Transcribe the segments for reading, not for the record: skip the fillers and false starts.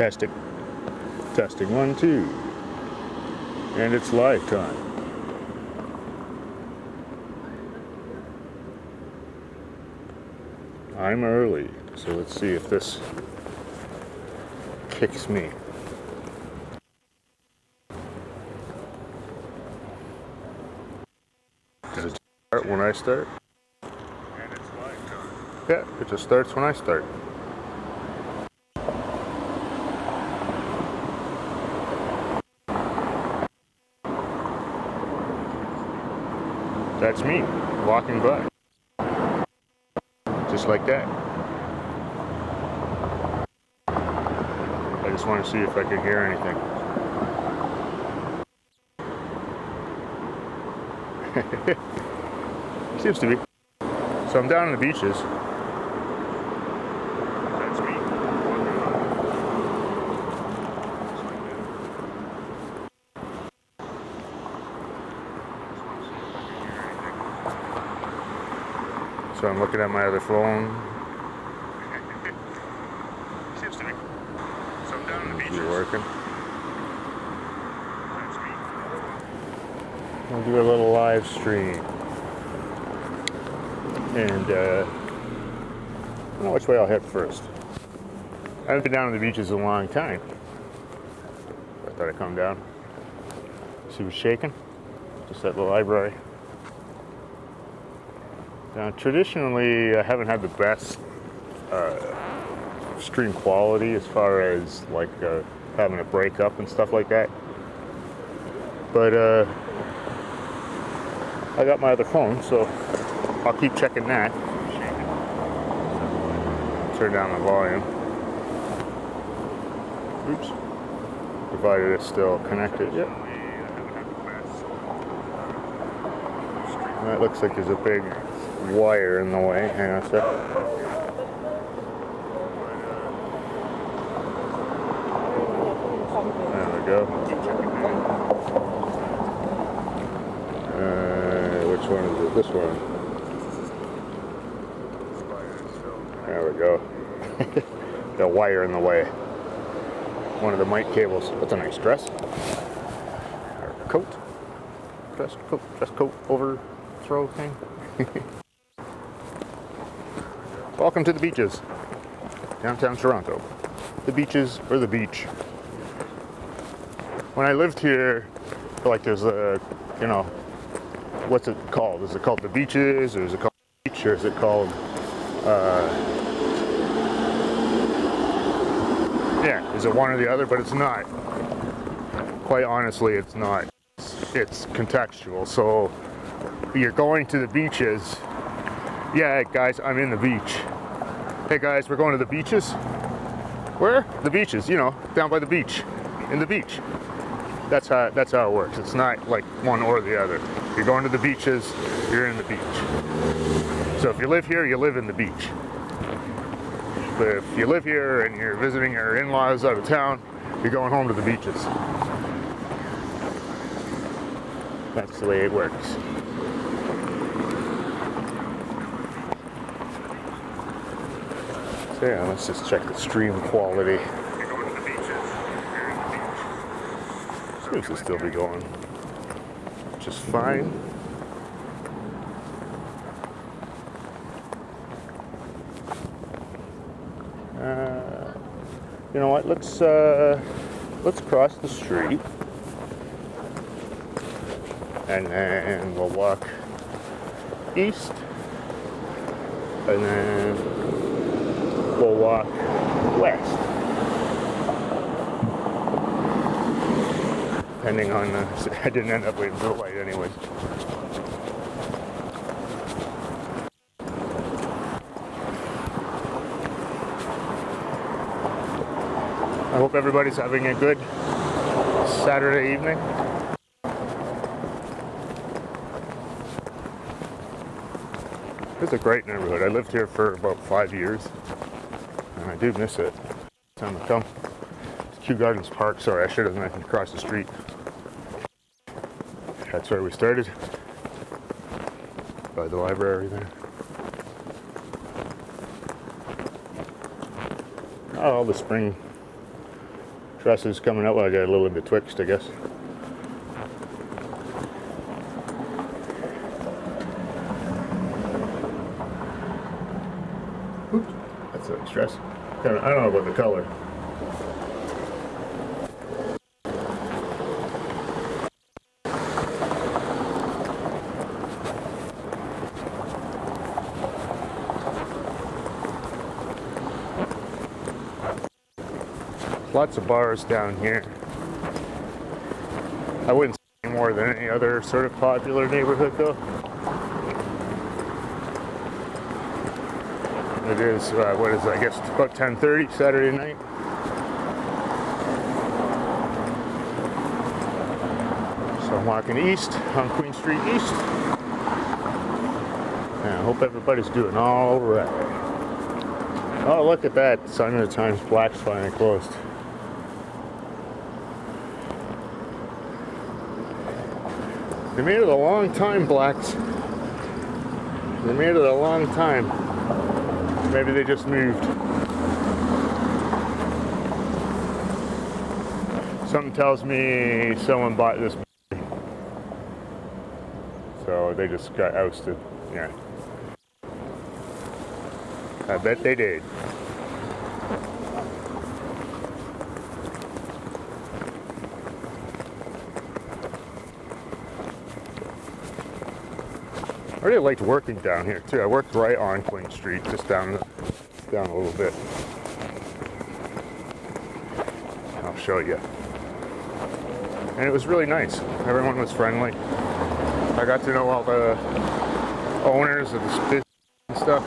Testing. Testing 1, 2. And it's live time. I'm early, so let's see if this kicks me. Does it start when I start? And it's live time. Yeah, it just starts when I start. That's me, walking by. Just like that. I just want to see if I can hear anything. Seems to be. So I'm down on the beaches. That's me. So I'm looking at my other phone. Seems to be. So I'm down on the beaches. You're working. That's me. We'll do a little live stream. And I don't know which way I'll head first. I haven't been down on the beaches in a long time. I thought I'd come down. See what's shaking. Just at the library. Now, traditionally, I haven't had the best stream quality as far as like having a break up and stuff like that. But I got my other phone, so I'll keep checking that. Turn down the volume. Oops. Provided it's still connected. Yep. That looks like there's a big wire in the way. Hang on a sec. There we go. Which one is it? This one. There we go. The wire in the way. One of the mic cables. That's a nice dress. Or coat. Dress coat overthrow thing. Welcome to the beaches. Downtown Toronto. The beaches or the beach. When I lived here, like there's a, you know, what's it called? Is it called the beaches, or is it called the beach, or is it called yeah, is it one or the other? But it's not. Quite honestly, it's not. It's contextual. So you're going to the beaches. Yeah, guys, I'm in the beach. Hey guys, we're going to the beaches. Where? The beaches, you know, down by the beach. In the beach. That's how it works. It's not like one or the other. You're going to the beaches, you're in the beach. So if you live here, you live in the beach. But if you live here and you're visiting your in-laws out of town, you're going home to the beaches. That's the way it works. So yeah, let's just check the stream quality. You're going to the beaches, you're in the beach. Seems to still be going just fine. You know what? Let's cross the street, and then we'll walk east, and then we'll walk west, depending on the. I didn't end up waiting for the light, anyways. I hope everybody's having a good Saturday evening. It's a great neighborhood. I lived here for about 5 years, and I do miss it. Time to come. It's Kew Gardens Park. Sorry, I should have mentioned across the street. That's where we started. By the library there. All the spring Trusses coming out. Well, I got a little bit betwixt, I guess. Oops, that's a stress. I don't know about the color. Lots of bars down here. I wouldn't say more than any other sort of popular neighborhood though. It is, what is it, I guess it's about 10:30 Saturday night. So I'm walking east on Queen Street East. And I hope everybody's doing all right. Oh, look at that. Sign of the Times Black's finally closed. They made it a long time, Blacks. They made it a long time. Maybe they just moved. Something tells me someone bought this, so they just got ousted. Yeah. I bet they did. I really liked working down here too. I worked right on Queen Street, just down a little bit. I'll show you. And it was really nice. Everyone was friendly. I got to know all the owners of the business and stuff.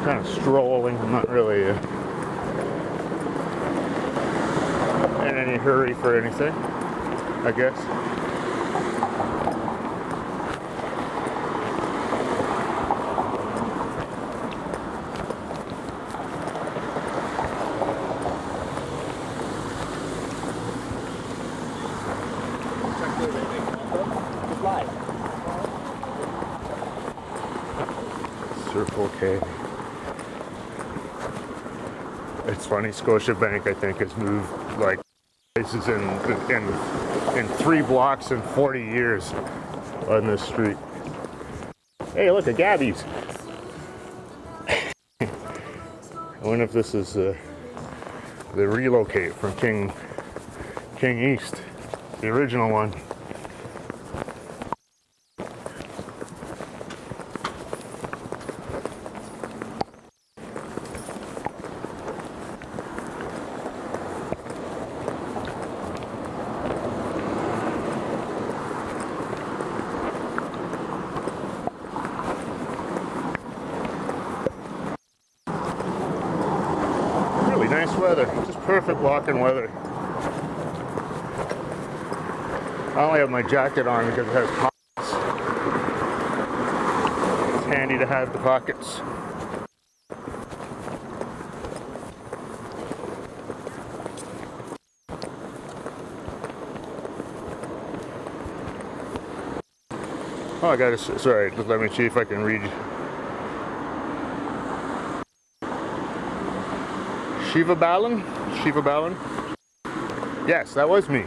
Kind of strolling. I'm not really in any hurry for anything, I guess. Circle K. It's funny, Scotiabank, I think, has moved like places in 3 blocks in 40 years on this street. Hey, look at Gabby's. I wonder if this is the relocate from King East, the original one. Nice weather, just perfect walking weather. I only have my jacket on because it has pockets. It's handy to have the pockets. Oh, I gotta, sorry, just let me see if I can read. Shiva Balan? Shiva Balan? Yes, that was me.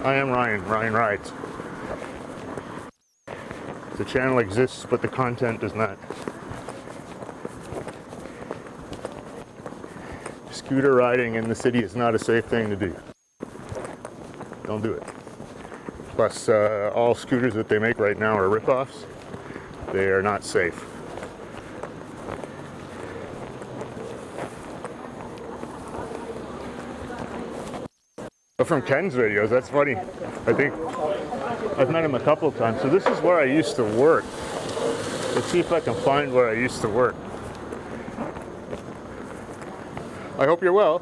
I am Ryan. Ryan Rides. The channel exists, but the content does not. Scooter riding in the city is not a safe thing to do. Don't do it. Plus, all scooters that they make right now are rip-offs. They are not safe. From Ken's videos, that's funny. I think I've met him a couple of times. So this is where I used to work. Let's see if I can find where I used to work. I hope you're well.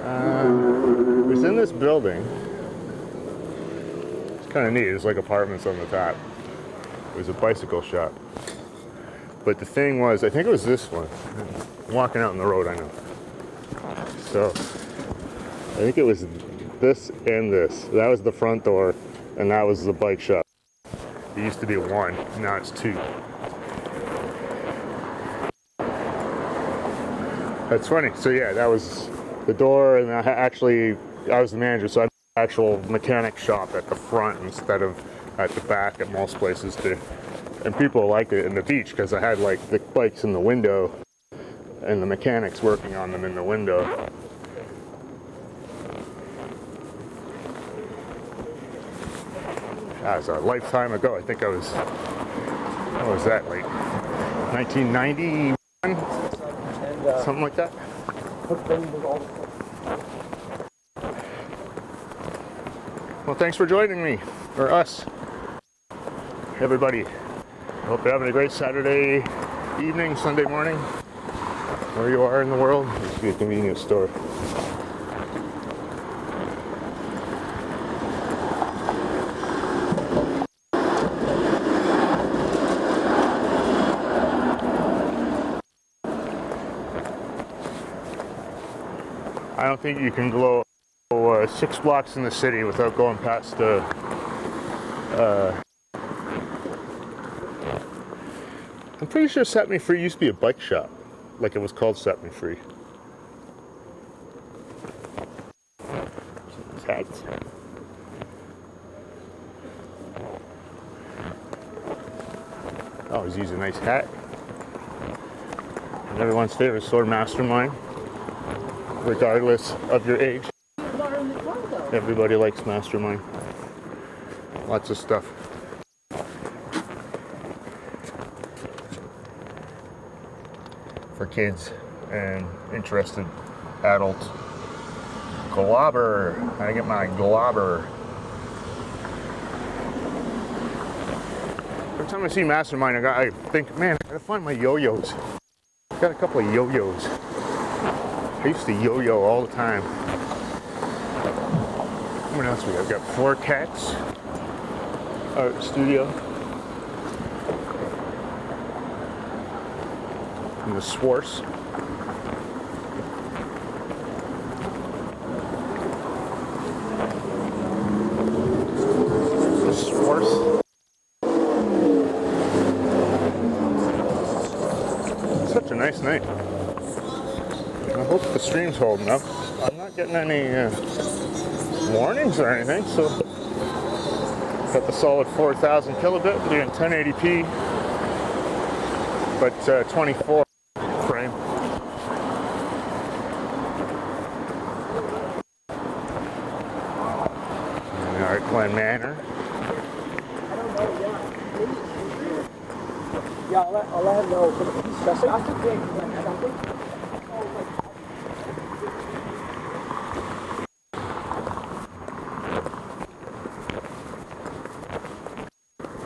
It was in this building. It's kind of neat. It's like apartments on the top. It was a bicycle shop. But the thing was, I think it was this one. I'm walking out on the road, I know. So I think it was this and this. That was the front door, and that was the bike shop. It used to be one, now it's two. That's funny. So yeah, that was the door, and I was the manager, so I had an actual mechanic shop at the front instead of at the back at most places too. And people liked it in the beach because I had like the bikes in the window and the mechanics working on them in the window. That was a lifetime ago. I think I was, what was that, like 1991? Something like that. Well, thanks for joining me, or us, everybody. I hope you're having a great Saturday evening, Sunday morning, where you are in the world. There used to be a convenience store. I don't think you can go 6 blocks in the city without going past I'm pretty sure Set Me Free used to be a bike shop, like it was called Set Me Free. Hats. Always use a nice hat. And everyone's favorite store, Mastermind, regardless of your age. Everybody likes Mastermind. Lots of stuff. For kids and interested adults. Globber. I get my globber. Every time I see Mastermind, I think, man, I gotta find my yo-yos. I got a couple of yo-yos. I used to yo-yo all the time. What else we got? We've got 4 Cats Art Studio. And the Swartz. The Swartz. Such a nice night. I hope the stream's holding up. I'm not getting any warnings or anything, so got the solid 4,000 kilobit, doing 1080p, but 24 frame. And the Artland Manor. Yeah, I'll let him know. He's stressing. I think something.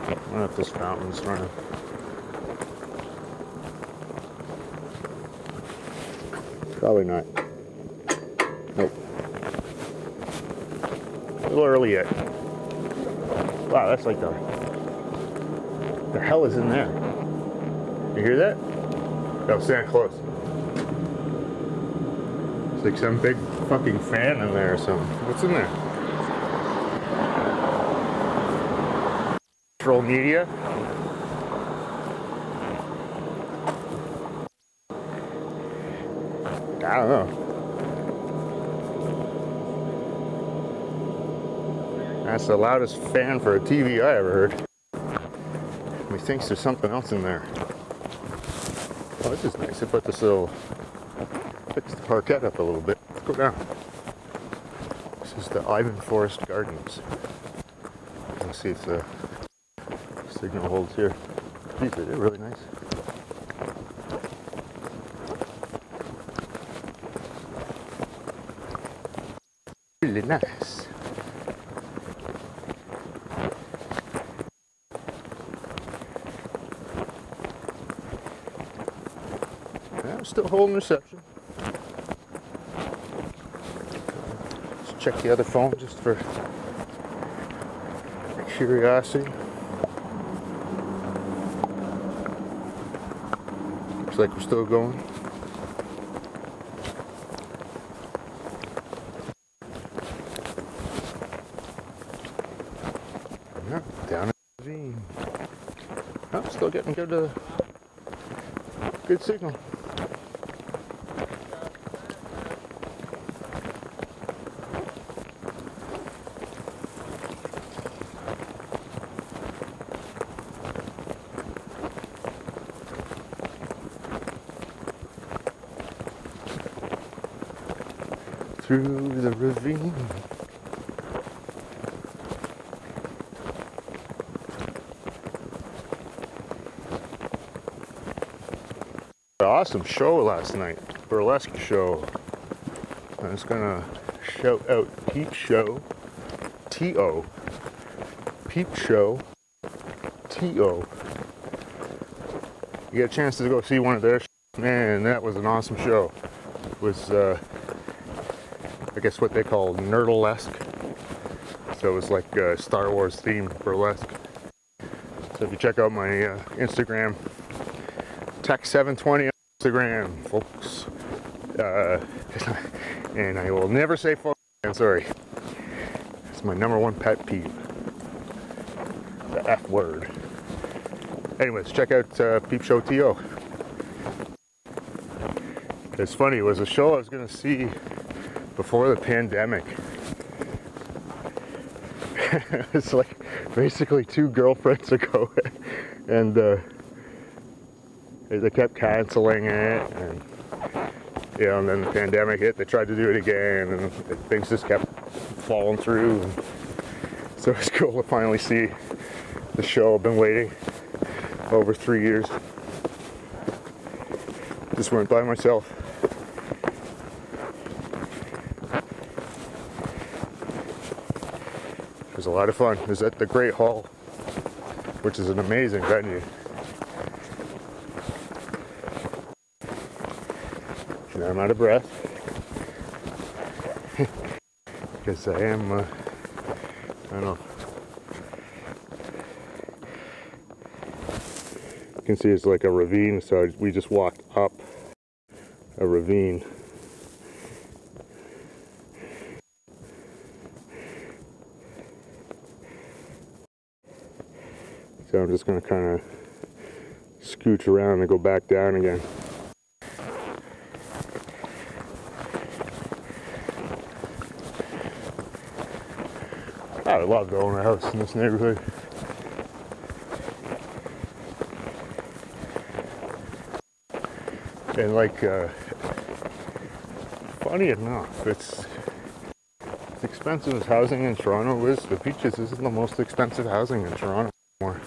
I don't know if this fountain's running. Probably not. Nope. A little early yet. Wow, that's like the hell is in there? You hear that? No, stand close. It's like some big fucking fan in there or something. What's in there? Control media. I don't know. That's the loudest fan for a TV I ever heard. He thinks there's something else in there. Oh, this is nice. I put this little, fix the parquet up a little bit. Let's go down. This is the Ivan Forest Gardens. Let's see if the signal holds here. These are really nice. Really nice. Yeah, I'm still holding reception. Let's check the other phone just for curiosity. like we're still going. Yeah, down in the ravine. Oh, still getting good signal. Through the ravine. Awesome show last night, burlesque show. I'm just gonna shout out Peep Show T.O. Peep Show T.O. You get a chance to go see one of their shows, man, that was an awesome show. It was, I guess what they call nerdlesque. So it was like Star Wars themed burlesque. So if you check out my Instagram, Tech720 on Instagram, folks. And I will never say folks, I'm sorry. It's my #1 pet peeve. The F word. Anyways, check out Peep Show T.O. It's funny, it was a show I was going to see before the pandemic. It's like basically 2 girlfriends ago. And they kept canceling it. And, you know, and then the pandemic hit, they tried to do it again. And things just kept falling through. And so it's cool to finally see the show. I've been waiting over 3 years. Just went by myself. It was a lot of fun. It was at the Great Hall, which is an amazing venue. And I'm out of breath because I am, I don't know. You can see it's like a ravine, so we just walked up a ravine. So I'm just going to kind of scooch around and go back down again. I love to own a house in this neighborhood. And like, funny enough, it's as expensive as housing in Toronto is. The Beaches isn't the most expensive housing in Toronto anymore.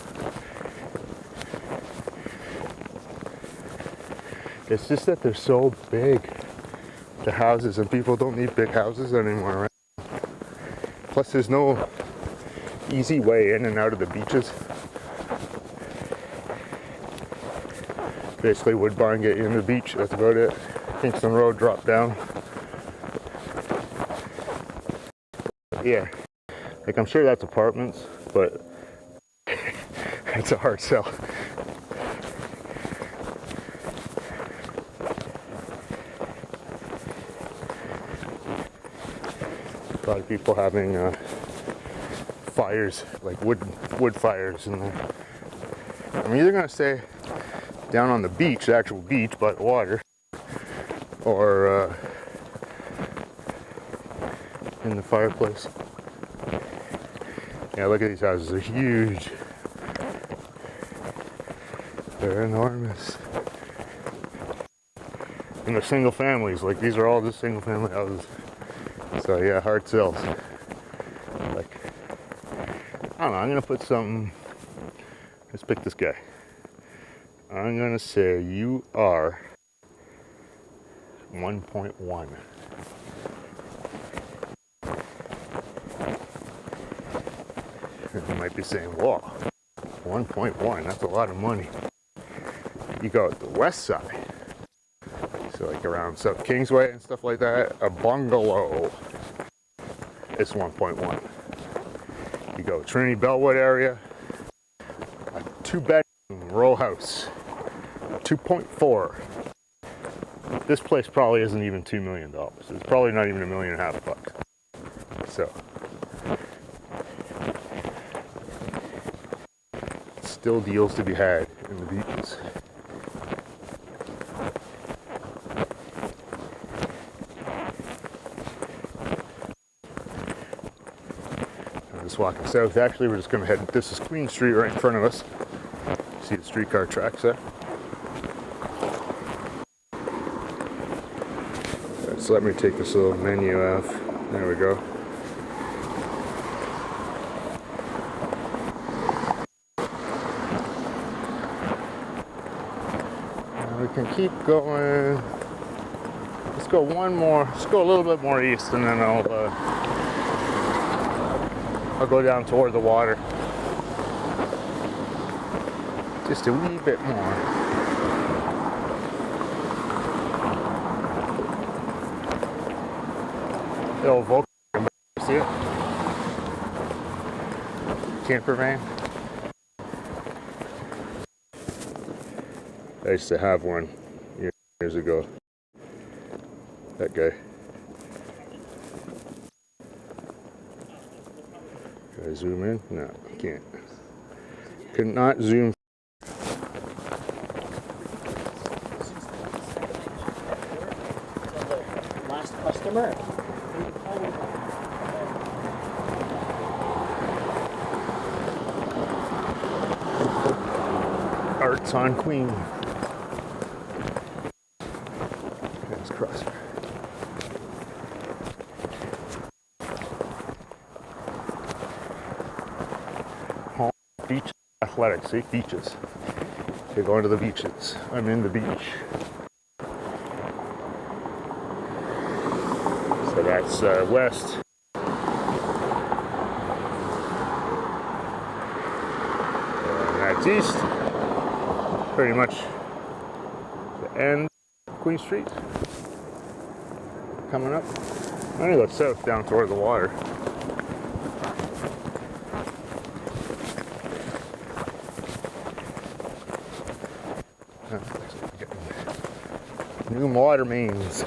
It's just that they're so big, the houses, and people don't need big houses anymore, right? Plus, there's no easy way in and out of the beaches. Basically, Woodbine get you in the beach, that's about it. Kingston Road drop down. Yeah, like I'm sure that's apartments, but it's a hard sell. A lot of people having fires, like wood fires in there. I'm either gonna stay down on the beach, the actual beach by the water, or in the fireplace. Yeah, look at these houses, they're huge. They're enormous. And they're single families, like these are all just single family houses. So yeah, hard sells. Like, I don't know, I'm gonna put something, let's pick this guy. I'm gonna say you are 1.1. You might be saying, whoa, 1.1, that's a lot of money. You go at the west side, so like around South Kingsway and stuff like that, a bungalow is 1.1. You go Trinity Bellwood area, a 2-bedroom row house, 2.4. This place probably isn't even $2 million. It's probably not even $1.5 million. So, still deals to be had in the beaches. I'm just walking south. Actually, we're just going to head. This is Queen Street right in front of us. See the streetcar tracks there? So let me take this little menu off. There we go. Now we can keep going. Let's go one more. Let's go a little bit more east, and then I'll go down toward the water. Just a wee bit more. The old Volkswagen, see it? Camper van. I used to have one years ago. That guy. Can I zoom in? No, I can't. Could not zoom. Last customer. Arts on Queen. Let's cross her. Home beach athletics, see? Beaches. You're going to the beaches. I'm in the beach. So that's west. And that's east. Pretty much the end of Queen Street. Coming up. I'm gonna go south down toward the water. New water mains.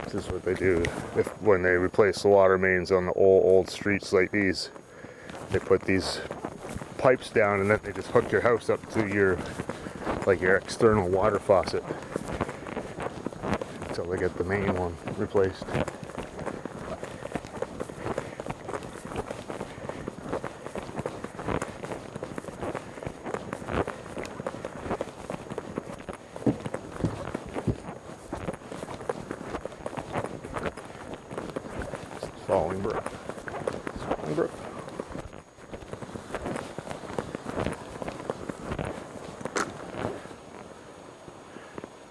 This is what they do when they replace the water mains on the old streets like these. They put these pipes down and then they just hook your house up to your external water faucet until they get the main one replaced. Falling brook. Falling brook.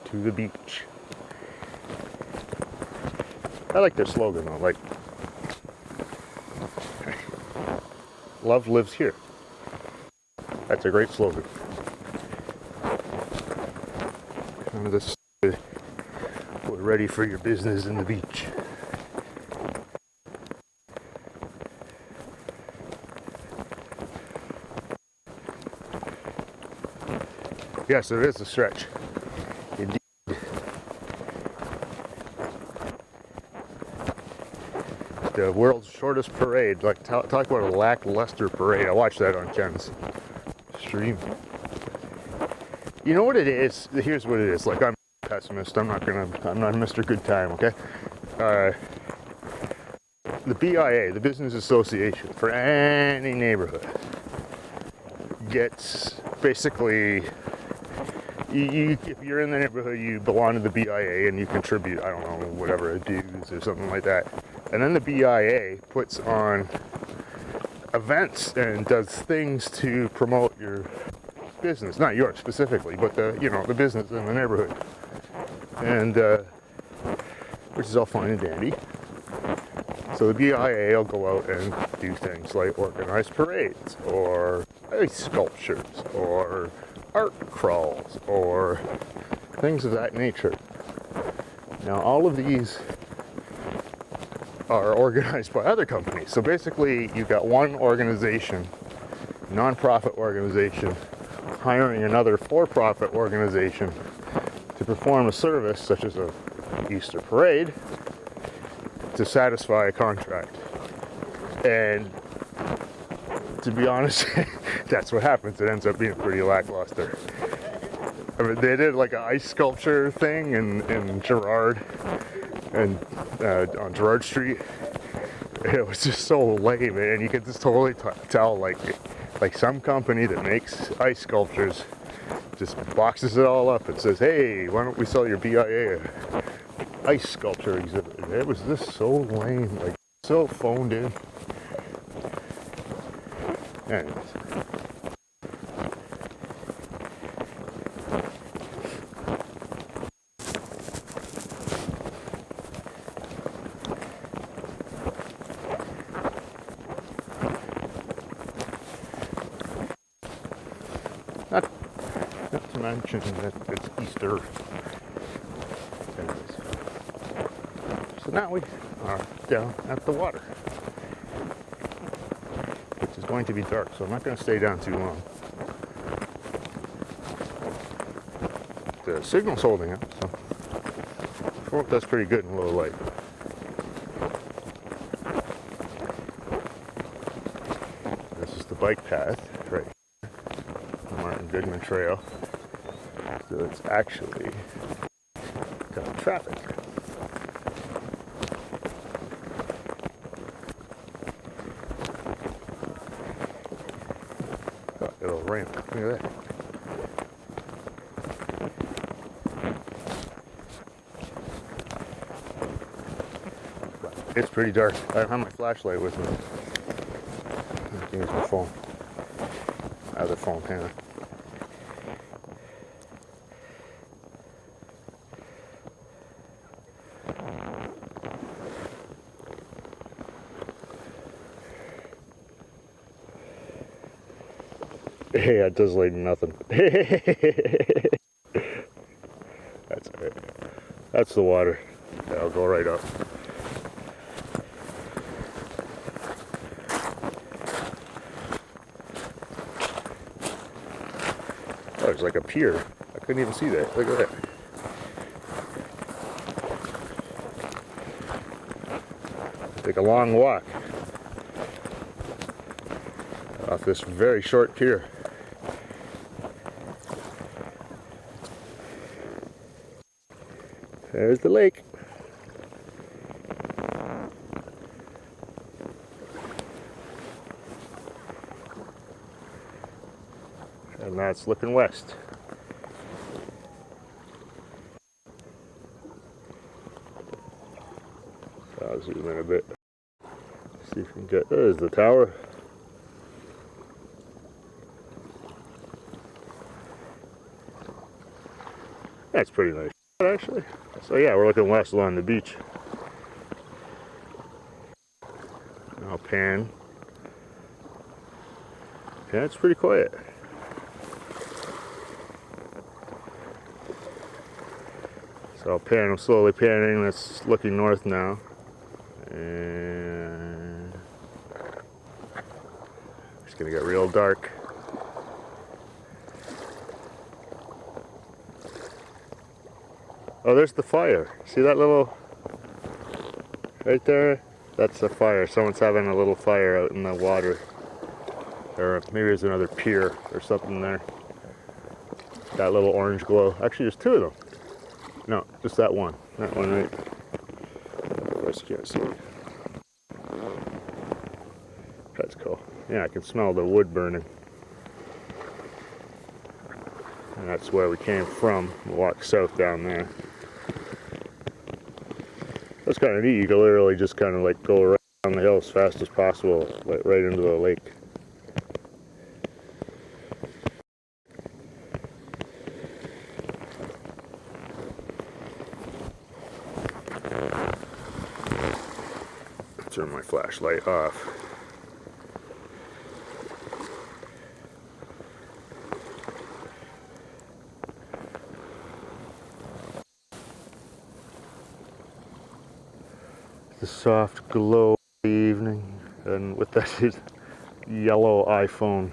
To the beach. I like their slogan though, like, love lives here. That's a great slogan. Kind of this, we're ready for your business in the beach. Yes, it is a stretch. Indeed. The world's shortest parade. Like, talk about a lackluster parade. I watched that on Ken's stream. You know what it is? Here's what it is. Like, I'm a pessimist. I'm not Mr. Good Time, okay? The BIA, the Business Association for any neighborhood, gets basically... if you're in the neighborhood, you belong to the BIA and you contribute, I don't know, whatever, dues or something like that. And then the BIA puts on events and does things to promote your business, not yours specifically, but the business in the neighborhood. And which is all fine and dandy. So the BIA will go out and do things like organize parades or ice sculptures or art crawls or things of that nature. Now all of these are organized by other companies. So basically, you've got one organization, non-profit organization, hiring another for-profit organization to perform a service such as a Easter parade to satisfy a contract. And to be honest, that's what happens. It ends up being pretty lackluster. I mean, they did like an ice sculpture thing in Girard and on Girard Street. It was just so lame, and you could just totally tell like some company that makes ice sculptures just boxes it all up and says, "Hey, why don't we sell your BIA ice sculpture exhibit?" It was just so lame, like so phoned in. Anyways. Not to mention that it's Easter. Anyways. So now we are down at the water, which is going to be dark, so I'm not going to stay down too long. The signal's holding up, so I hope that's pretty good in low light. This is the bike path, right here, Martin Goodman Trail. So it's actually got traffic. Oh, it'll rain. Look at that. It's pretty dark. I don't have my flashlight with me. I can use my phone. Other phone, hang on. Hey, it does light nothing. That's it. That's the water. Yeah, I'll go right up. Oh, there's like a pier. I couldn't even see that. Look at that. Take a long walk off this very short pier. There's the lake. And that's looking west. I'll zoom in a bit. See if we can get, there's the tower. That's pretty nice, actually. So yeah, we're looking west along the beach. I'll pan. Yeah, it's pretty quiet. So I'll pan, I'm slowly panning. That's looking north now. And it's gonna get real dark. Oh, there's the fire. See that little, right there? That's the fire. Someone's having a little fire out in the water. Or maybe there's another pier or something there. That little orange glow. Actually, there's two of them. No, just that one. That one right. Of course you can't see. That's cool. Yeah, I can smell the wood burning. And that's where we came from. We'll walk south down there. That's kind of neat. You can literally just kind of like go around the hill as fast as possible, like right into the lake. Turn my flashlight off. The soft glow of the evening, and with that yellow iPhone.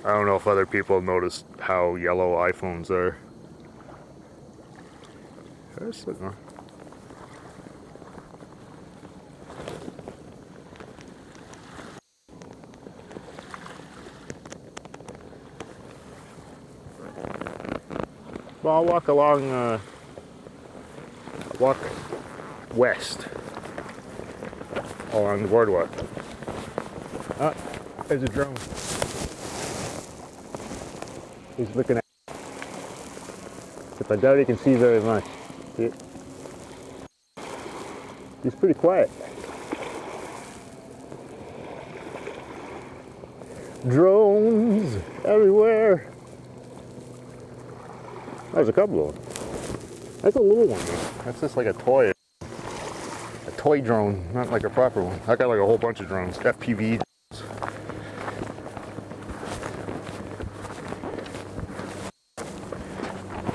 I don't know if other people noticed how yellow iPhones are. Well, I'll walk along, walk west along the boardwalk. Ah, there's a drone. He's looking at me. But I doubt he can see very much. See? He's pretty quiet. Drones everywhere. There's a couple of them. That's a little one though. That's just like a toy drone, not like a proper one. I got like a whole bunch of drones, FPV.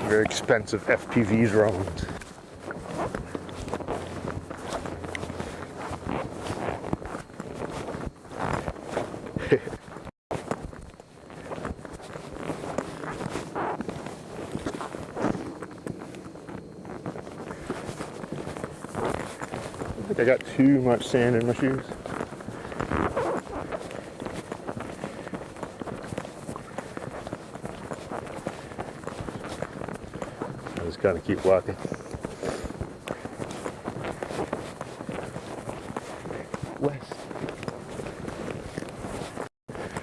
Very expensive FPV drones. I think I got too much sand in my shoes. I just gotta keep walking. West.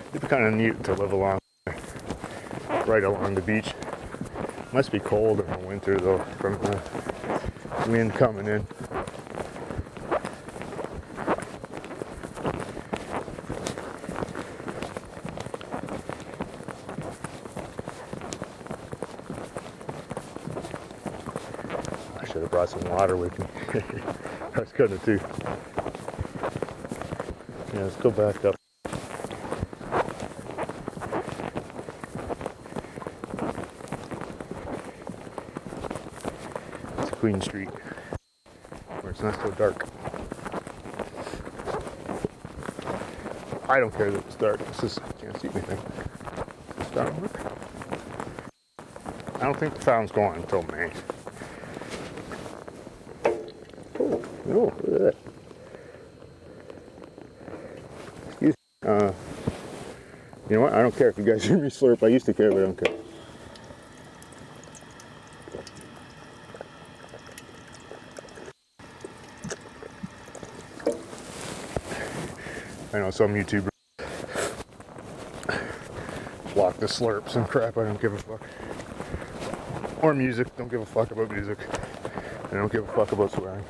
It'd be kind of neat to live along right along the beach. Must be cold in the winter though, from the wind coming in. I should have brought some water with me. I was gonna too. Yeah, let's go back up. It's Queen Street, where it's not so dark. I don't care that it's dark. This is, I can't see anything. Is this fountain work? I don't think the fountain's going until May. Oh, no, look at that. Excuse me. You know what? I don't care if you guys hear me slurp. I used to care, but I don't care. I know some YouTubers block the slurps and crap. I don't give a fuck. Or music. Don't give a fuck about music. I don't give a fuck about swearing.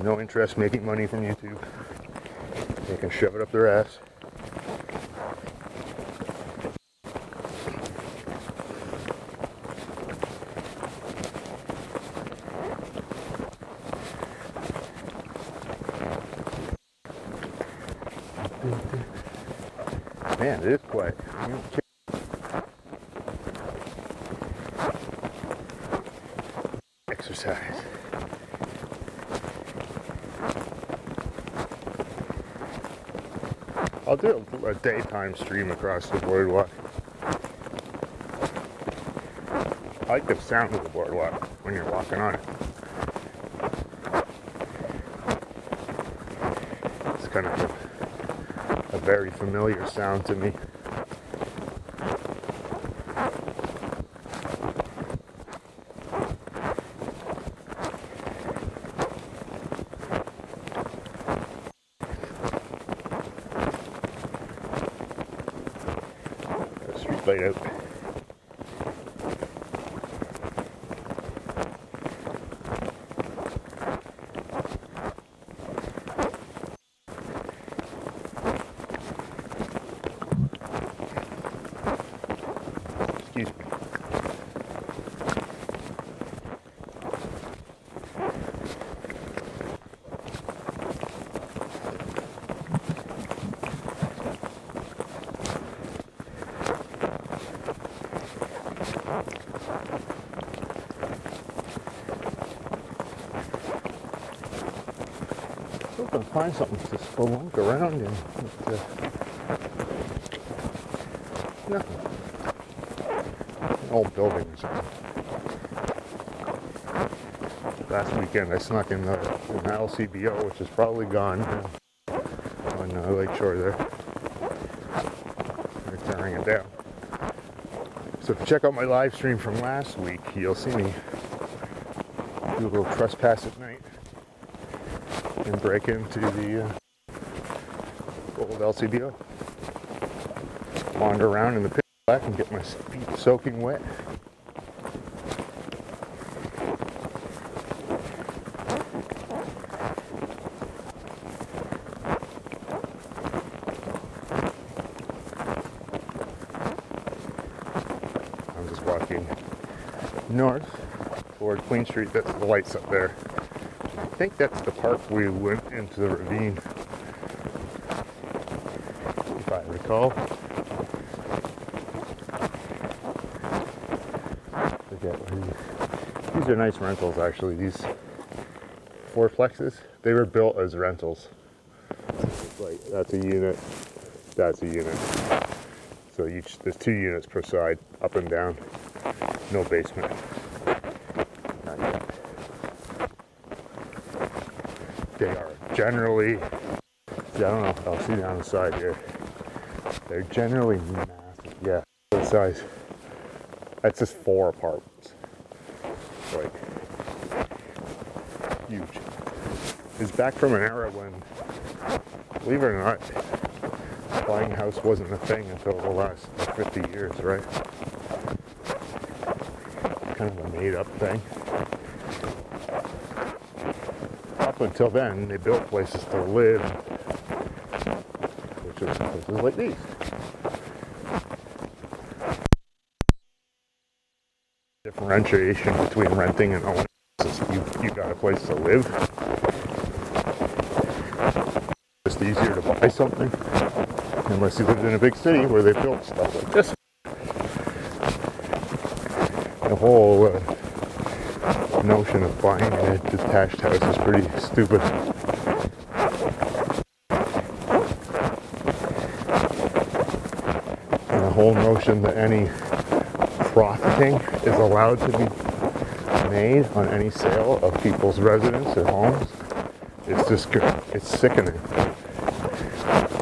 No interest making money from YouTube. They can shove it up their ass. Man, it is quiet. Exercise. I'll do a daytime stream across the boardwalk. I like the sound of the boardwalk when you're walking on it. It's kind of a very familiar sound to me. Street light out. Excuse me. hoping to find something to spelunk around in. But, nothing. An old building or something. Last weekend I snuck in the LCBO, which is probably gone now, on Lake Shore there. They're tearing it down. So if you check out my live stream from last week, you'll see me do a little trespass at night and break into the old LCBO. Wander around in the pit black and get my feet soaking wet. I'm just walking north toward Queen Street. That's the lights up there. I think that's the park we went into the ravine, if I recall. These are nice rentals, actually. These fourplexes, they were built as rentals. Like, that's a unit, that's a unit. So there's 2 units per side, up and down. No basement. Not yet. They are generally, I don't know, I'll see down the side here. They're generally massive. Yeah, the size. That's just 4 apartments. Like, huge. It's back from an era when, believe it or not, buying a house wasn't a thing until the last 50 years, right? Kind of a made-up thing. Up until then, they built places to live, which is places like these. Differentiation between renting and owning is you got a place to live. It's just easier to buy something unless you lived in a big city where they built stuff like this. The whole notion of buying a detached house is pretty stupid. And the whole notion that any profiting is allowed to be made on any sale of people's residence or homes, it's just good. It's sickening.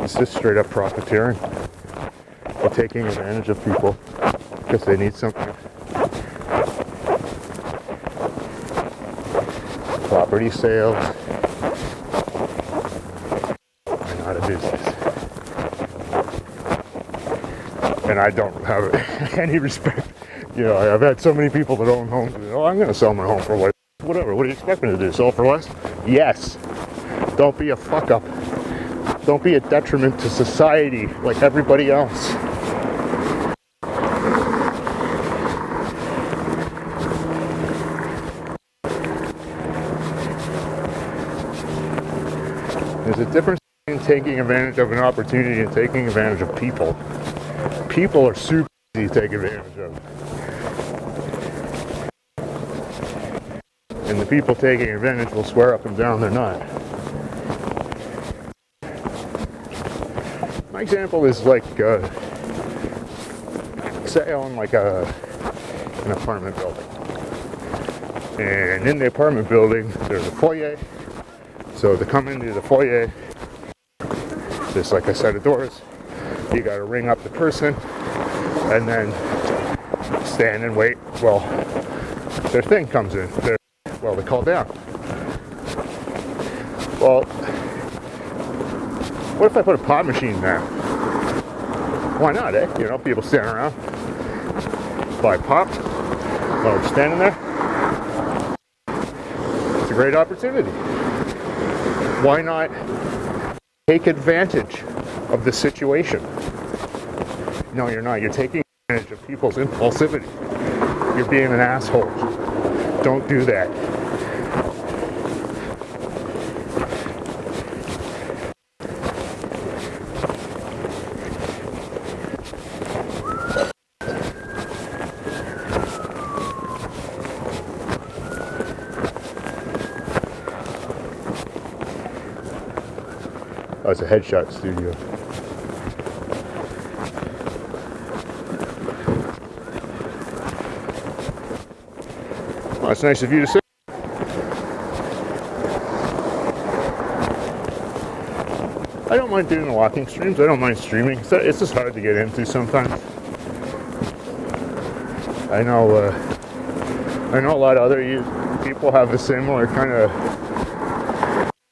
It's just straight up profiteering. They're taking advantage of people because they need something. Property sales are not a business. And I don't have any respect. You know, I've had so many people that own homes. Oh, I'm going to sell my home for what? Whatever. What do you expect me to do? Sell for less? Yes. Don't be a fuck up. Don't be a detriment to society like everybody else. There's a difference between taking advantage of an opportunity and taking advantage of people. People are super easy to take advantage of. And the people taking advantage will swear up and down they're not. My example is like, say I own like an apartment building. And in the apartment building, there's a foyer. So to come into the foyer, there's like a set of doors. You gotta ring up the person and then stand and wait. Well, their thing comes in. They call down. Well, what if I put a pot machine there? Why not, eh? You know, people standing around, buy pop while they're standing there. It's a great opportunity. Why not take advantage of the situation? No, you're not. You're taking advantage of people's impulsivity. You're being an asshole. Don't do that. Oh, it's a headshot studio. Oh, it's nice of you to say. I don't mind doing the walking streams. I don't mind streaming. It's just hard to get into sometimes. I know a lot of other people have a similar kind of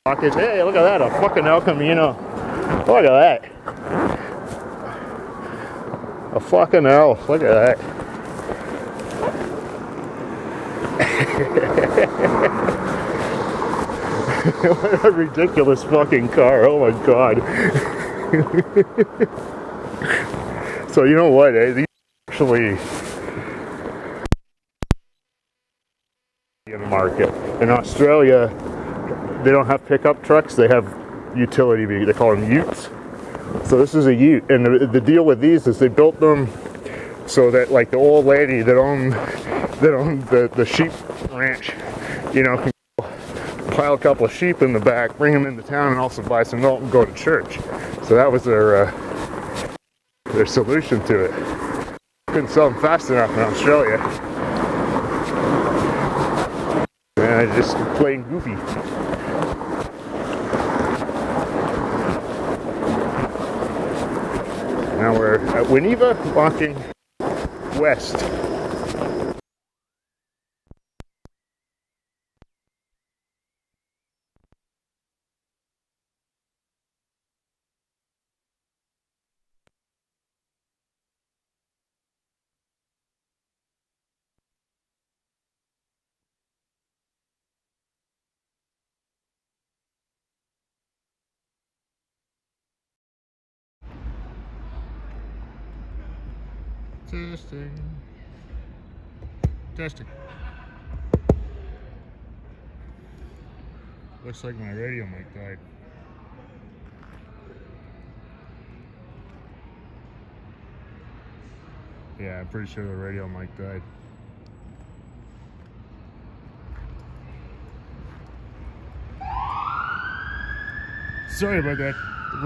pockets. Hey, look at that, a fucking El Camino. Look at that. A fucking elf, look at that. What a ridiculous fucking car, oh my god. So you know what, these actually in the market. In Australia, they don't have pickup trucks, they have utility vehicles, they call them utes. So this is a ute, and the deal with these is they built them so that like the old lady that owned the sheep ranch, you know, can pile a couple of sheep in the back, bring them into town, and also buy some milk and go to church. So that was their solution to it. Couldn't sell them fast enough in Australia. And I just plain goofy. Now we're at Winneba, walking west. Testing. Looks like my radio mic died. Yeah, I'm pretty sure the radio mic died. Sorry about that. The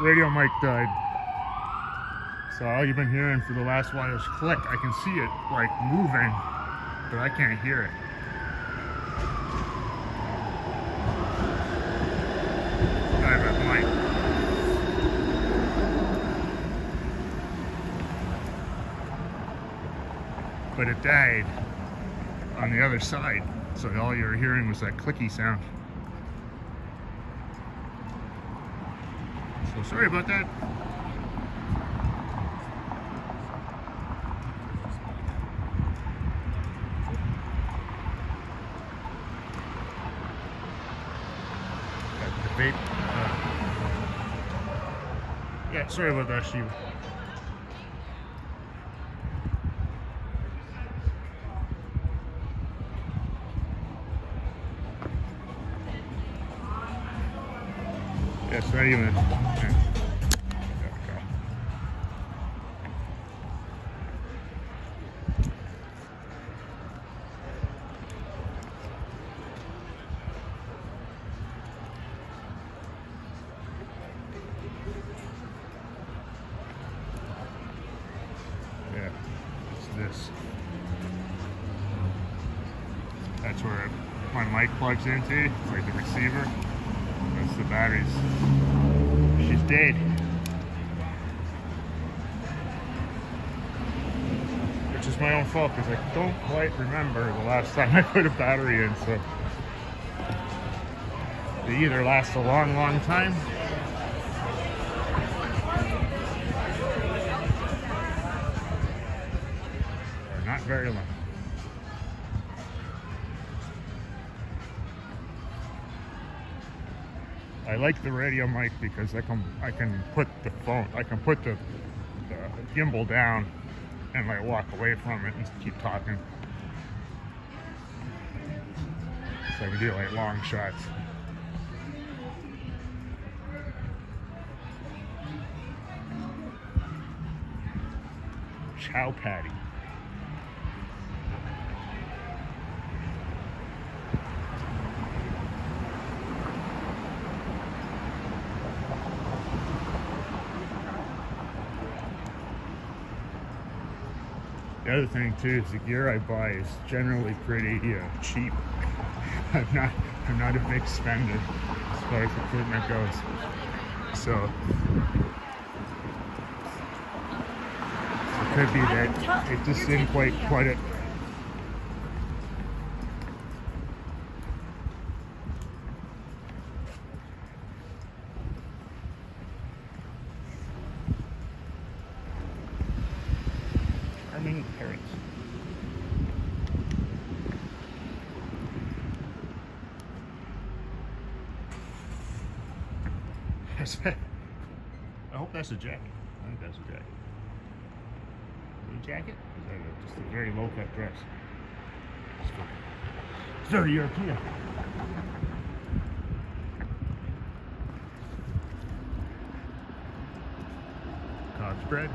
radio mic died. So all you've been hearing for the last while is click. I can see it like moving, but I can't hear it. I have a mic. But it died on the other side, so all you were hearing was that clicky sound. So sorry about that. Vape. Yeah, sorry about that, Shiva. Yeah, it's not even. Yeah. This. That's where my mic plugs into. It's like the receiver. That's the batteries. She's dead. Which is my own fault because I don't quite remember the last time I put a battery in, so they either last a long, long time or not very long. I like the radio mic because I can put the phone, I can put the gimbal down and like walk away from it and keep talking. So I can do like long shots. Chow patty. The other thing too is the gear I buy is generally pretty cheap. I'm not a big spender as far as equipment goes. So it could be that it just didn't quite it. I mean, parents. I hope that's a jacket. I think that's a jacket. Is it a jacket? Is that just a very low cut dress? It's very European. Cod's bread.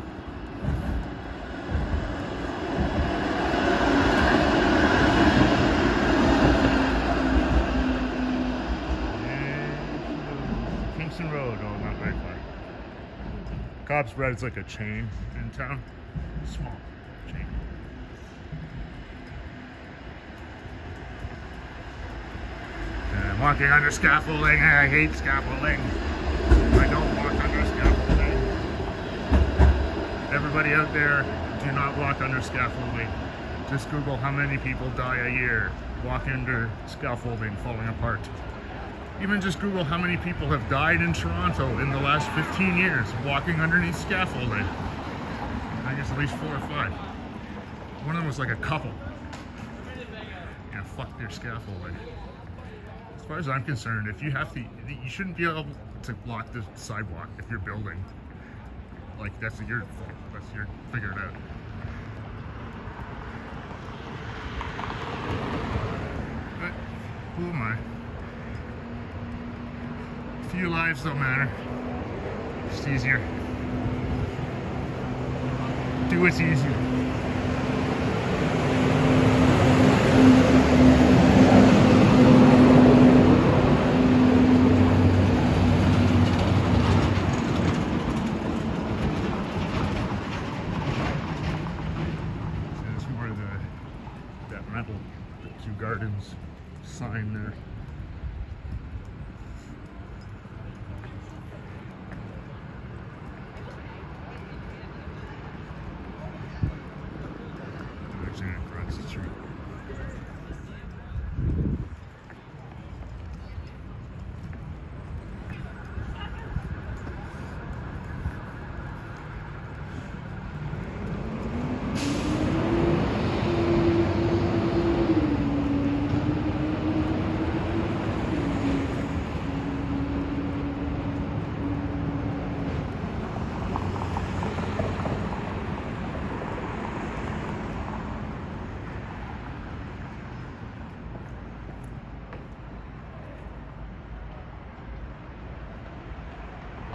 Road, oh, not very far. Cobb's Bread is like a chain in town. Small chain. And I'm walking under scaffolding. I hate scaffolding. I don't walk under scaffolding. Everybody out there, do not walk under scaffolding. Just Google how many people die a year walking under scaffolding falling apart. Even just Google how many people have died in Toronto in the last 15 years walking underneath scaffolding. I guess at least 4 or 5. One of them was like a couple. Yeah, fuck their scaffolding. As far as I'm concerned, if you have to, you shouldn't be able to block the sidewalk if you're building. Like, that's your fault. That's your, figure it out. But who am I? Few lives don't matter. Just easier. Do what's easier. This is where that metal, the 2 gardens sign there. Across the street.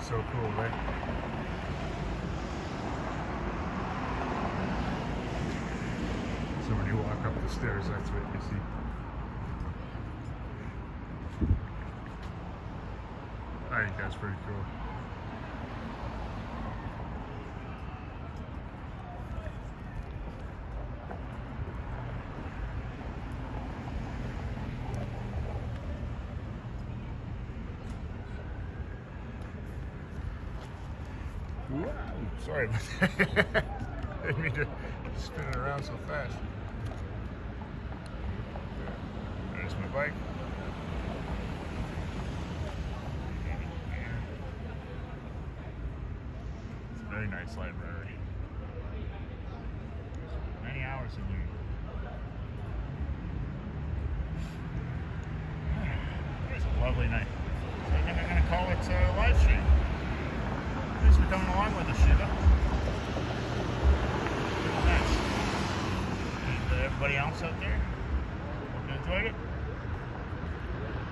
So cool, right? So when you walk up the stairs, that's what you see. I think that's pretty cool. Whoa, sorry about that. I didn't mean to spin it around so fast. There's my bike. It's a very nice library. Many hours in here. It's a lovely night. So I think I'm going to call it a live stream. Thanks for coming along with us, Shiva. Nice. And everybody else out there, hope you enjoyed it.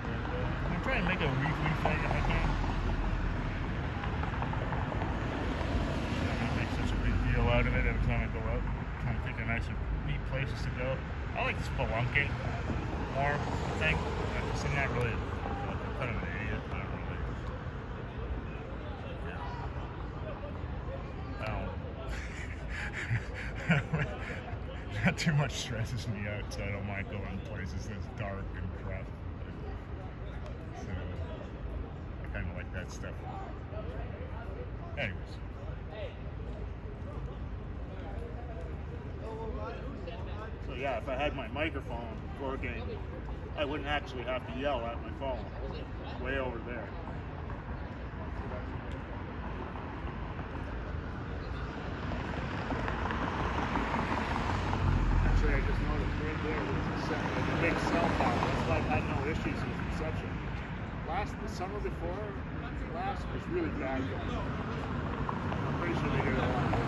And, I'm going to try and make a review thing if I can. Not make such a big deal out of it every time I go out. I'm trying to think of nicer, neat places to go. I like spelunking more, I think. Because I'm not really kind of an idiot. I don't really. Not too much stresses me out, so I don't mind going places that's dark and crap. So I kind of like that stuff. Anyways. So yeah, if I had my microphone working, I wouldn't actually have to yell at my phone. Way over there. Actually, I just noticed right there there's a big cell tower. That's why I've had no issues with reception. The summer before last was really bad. I'm pretty sure they did a lot more.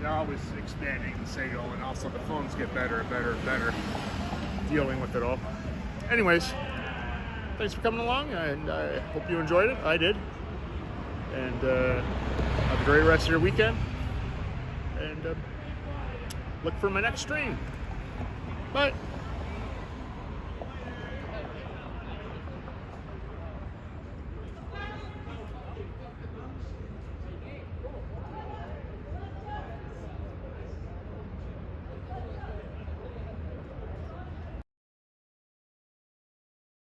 They're always expanding the signal, and also the phones get better and better and better dealing with it all. Anyways, thanks for coming along, and I hope you enjoyed it. I did. And have a great rest of your weekend. And look for my next stream. Bye.